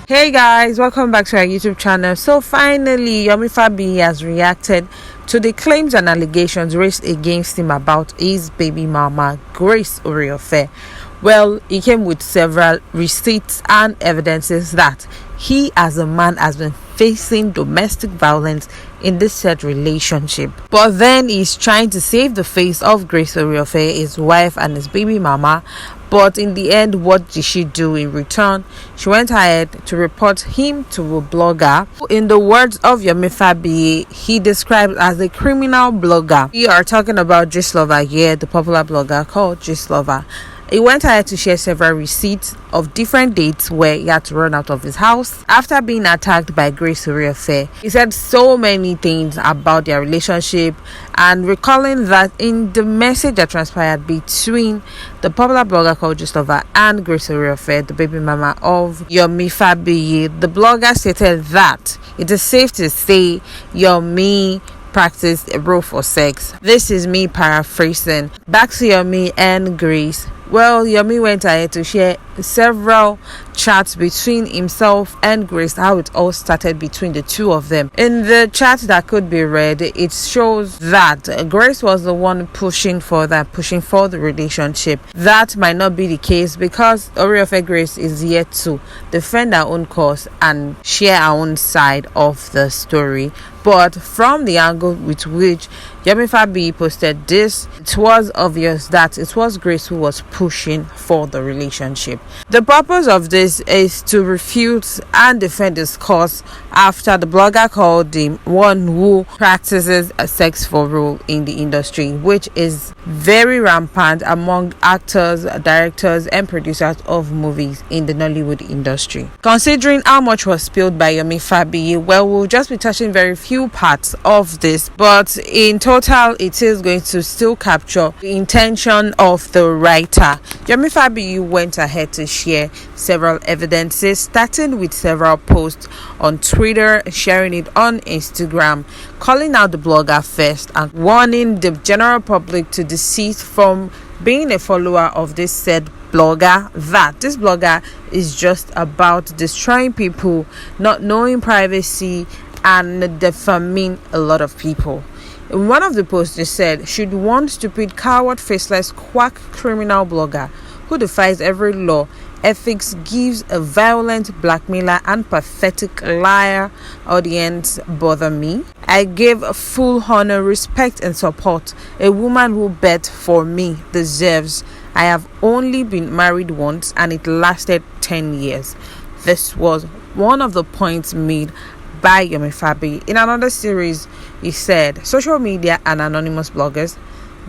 Hey guys, welcome back to our YouTube channel. So finally, Yomi Fabiyi has reacted to the claims and allegations raised against him about his baby mama, Grace Oreofe. Well, he came with several receipts and evidences that he as a man has been facing domestic violence in this said relationship. But then he's trying to save the face of Grace Oreofe, his wife and his baby mama. But in the end, what did she do in return? She went ahead to report him to a blogger. In the words of Yomi Fabiyi, he described as a criminal blogger. We are talking about Gistlover here, the popular blogger called Gistlover. He went ahead to share several receipts of different dates where he had to run out of his house after being attacked by Grace Oreofe. He said so many things about their relationship and recalling that in the message that transpired between the popular blogger called Gistlover and Grace Oreofe, the baby mama of Yomi Fabiyi, the blogger stated that it is safe to say Yomi practiced a role for sex. This is me paraphrasing. Back to Yomi and Grace. Well, Yomi went ahead to share several chats between himself and Grace, how it all started between the two of them. In the chat that could be read, it shows that Grace was the one pushing for the relationship. That might not be the case because Oreofe Grace is yet to defend her own cause and share her own side of the story. But from the angle with which Yomi Fabiyi posted this, it was obvious that it was Grace who was pushing for the relationship. The purpose of this is to refute and defend his cause after the blogger called him one who practices a sex for role in the industry, which is very rampant among actors, directors and producers of movies in the Nollywood industry. Considering how much was spilled by Yomi Fabiyi, well, we'll just be touching very few parts of this, but in total it is going to still capture the intention of the writer. Yomi Fabiyi went ahead to share several evidences, starting with several posts on Twitter, sharing it on Instagram, calling out the blogger first and warning the general public to desist from being a follower of this said blogger, that this blogger is just about destroying people, not knowing privacy and defaming a lot of people. In one of the posts, they said, "Should one stupid, coward, faceless, quack criminal blogger who defies every law, ethics, gives a violent blackmailer and pathetic liar audience bother me? I give full honor, respect and support. A woman who bet for me deserves. I have only been married once and it lasted 10 years. This was one of the points made by Yomi Fabiyi. In another series, he said, "Social media and anonymous bloggers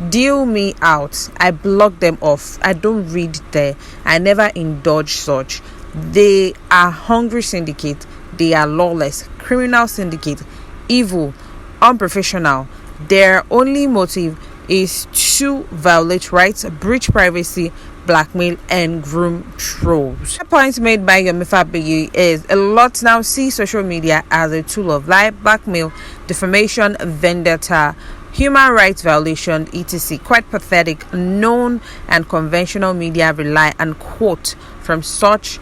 deal me out. I block them off. I don't read there. I never indulge such. They are hungry syndicate. They are lawless, criminal syndicate, evil, unprofessional. Their only motive is to violate rights, breach privacy, blackmail and groom trolls." The point made by Yomi Fabiyi is a lot now see social media as a tool of lie, blackmail, defamation, vendetta, human rights violation, etc. Quite pathetic. Known and conventional media rely and quote from such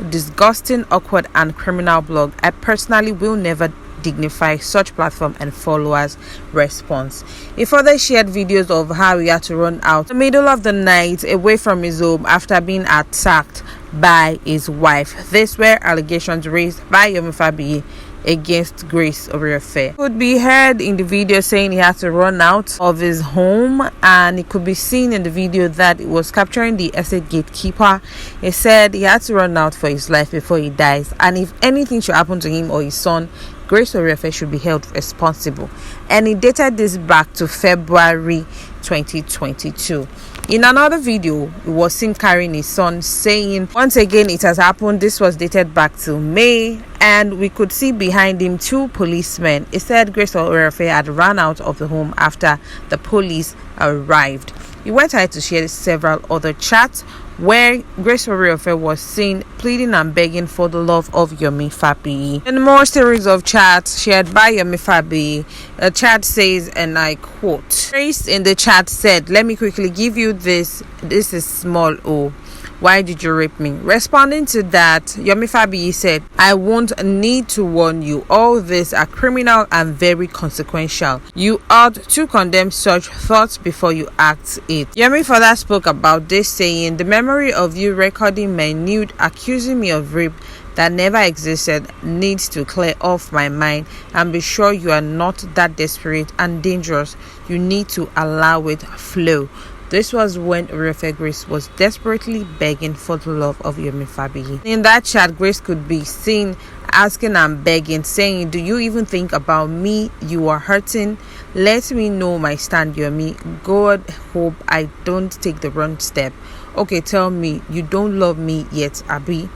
disgusting, awkward and criminal blog. I personally will never dignify such platform and followers' response. He further shared videos of how he had to run out in the middle of the night away from his home after being attacked by his wife. These were allegations raised by Yomi Fabiyi against Grace Oreofe. Could be heard in the video saying he had to run out of his home, and it could be seen in the video that it was capturing the estate gatekeeper. He said he had to run out for his life before he dies, and if anything should happen to him or his son, Grace Oreofe should be held responsible. And he dated this back to February 2022. In another video, it was seen carrying his son, saying, "Once again, it has happened." This was dated back to May, and we could see behind him two policemen. He said Grace Oreofe had run out of the home after the police arrived. He went ahead to share several other chats where Grace Oreofe was seen pleading and begging for the love of Yomi Fabiyi. In more series of chats shared by Yomi Fabiyi, a chat says, and I quote, Grace in the chat said, "Let me quickly give you this. This is small O. Why did you rape me? Responding to that, Yomi Fabiyi said, I won't need to warn you. All these are criminal and very consequential. You ought to condemn such thoughts before you act it. Yomi further spoke about this, saying, the memory of you recording my nude accusing me of rape that never existed needs to clear off my mind, and be sure you are not that desperate and dangerous. You need to allow it flow. This was when Oreofe Grace was desperately begging for the love of Yomi Fabiyi. In that chat, Grace could be seen asking and begging, saying, do you even think about me? You are hurting. Let me know my stand, Yomi. God hope I don't take the wrong step. Okay, tell me, you don't love me yet, Abi?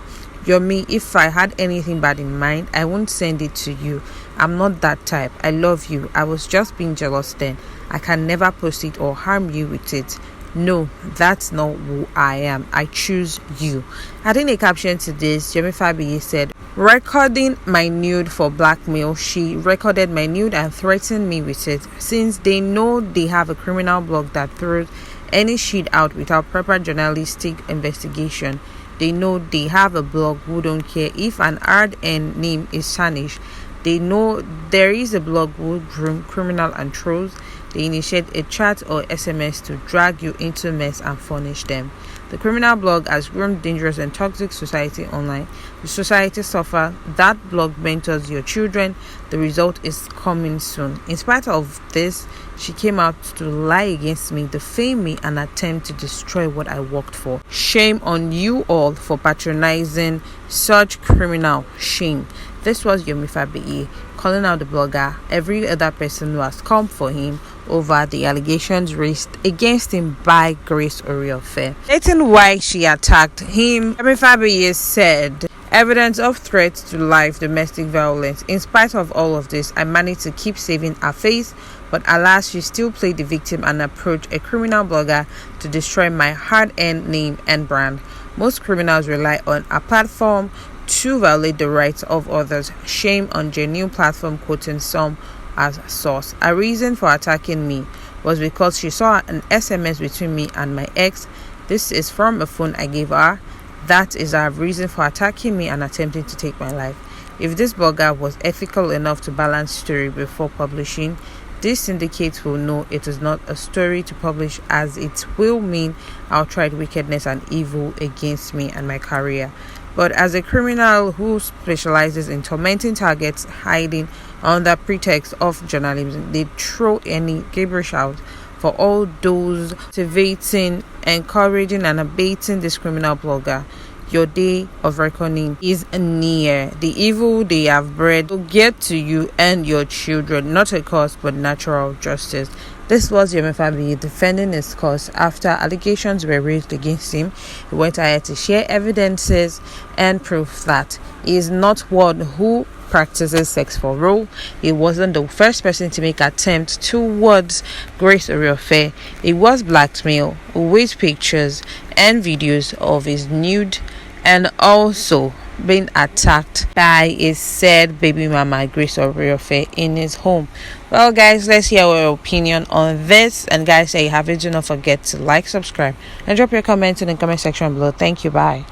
Yomi, if I had anything bad in mind, I won't send it to you. I'm not that type. I love you. I was just being jealous then. I can never post it or harm you with it. No, that's not who I am. I choose you. Adding a caption to this, Yomi Fabiyi said, recording my nude for blackmail. She recorded my nude and threatened me with it. Since they know they have a criminal blog that throws any shit out without proper journalistic investigation, they know they have a blog who don't care if an hard-earned name is tarnished. They know there is a blog who groom criminal and trolls. They initiate a chat or SMS to drag you into mess and punish them. The criminal blog has groomed dangerous and toxic society online. The society suffer. That blog mentors your children. The result is coming soon. In spite of this, she came out to lie against me, defame me, and attempt to destroy what I worked for. Shame on you all for patronizing such criminal. Shame. This was Yomi Fabiyi calling out the blogger, every other person who has come for him over the allegations raised against him by Grace Oreofe. Stating why she attacked him, Yomi Fabiyi said, evidence of threats to life, domestic violence. In spite of all of this, I managed to keep saving her face, but alas, she still played the victim and approached a criminal blogger to destroy my hard-earned name and brand. Most criminals rely on a platform to violate the rights of others. Shame on genuine platform quoting some as source. A reason for attacking me was because she saw an SMS between me and my ex. This is from a phone I gave her. That is our reason for attacking me and attempting to take my life. If this blogger was ethical enough to balance story before publishing, this syndicate will know it is not a story to publish, as it will mean outright wickedness and evil against me and my career. But as a criminal who specializes in tormenting targets, hiding under pretext of journalism, they throw any gibberish out for all those motivating, encouraging, and abating this criminal blogger. Your day of reckoning is near. The evil they have bred will get to you and your children, not a cause but natural justice. This was Yomi Fabiyi defending his cause after allegations were raised against him. He went ahead to share evidences and proof that he is not one who practices sex for role. He wasn't the first person to make attempt towards Grace Oreofe. It was blackmail with pictures and videos of his nude, and also being attacked by his said baby mama Grace Oreofe in his home. Well guys, let's hear our opinion on this, and guys, say you have it, do not forget to like, subscribe, and drop your comments in the comment section below. Thank you. Bye.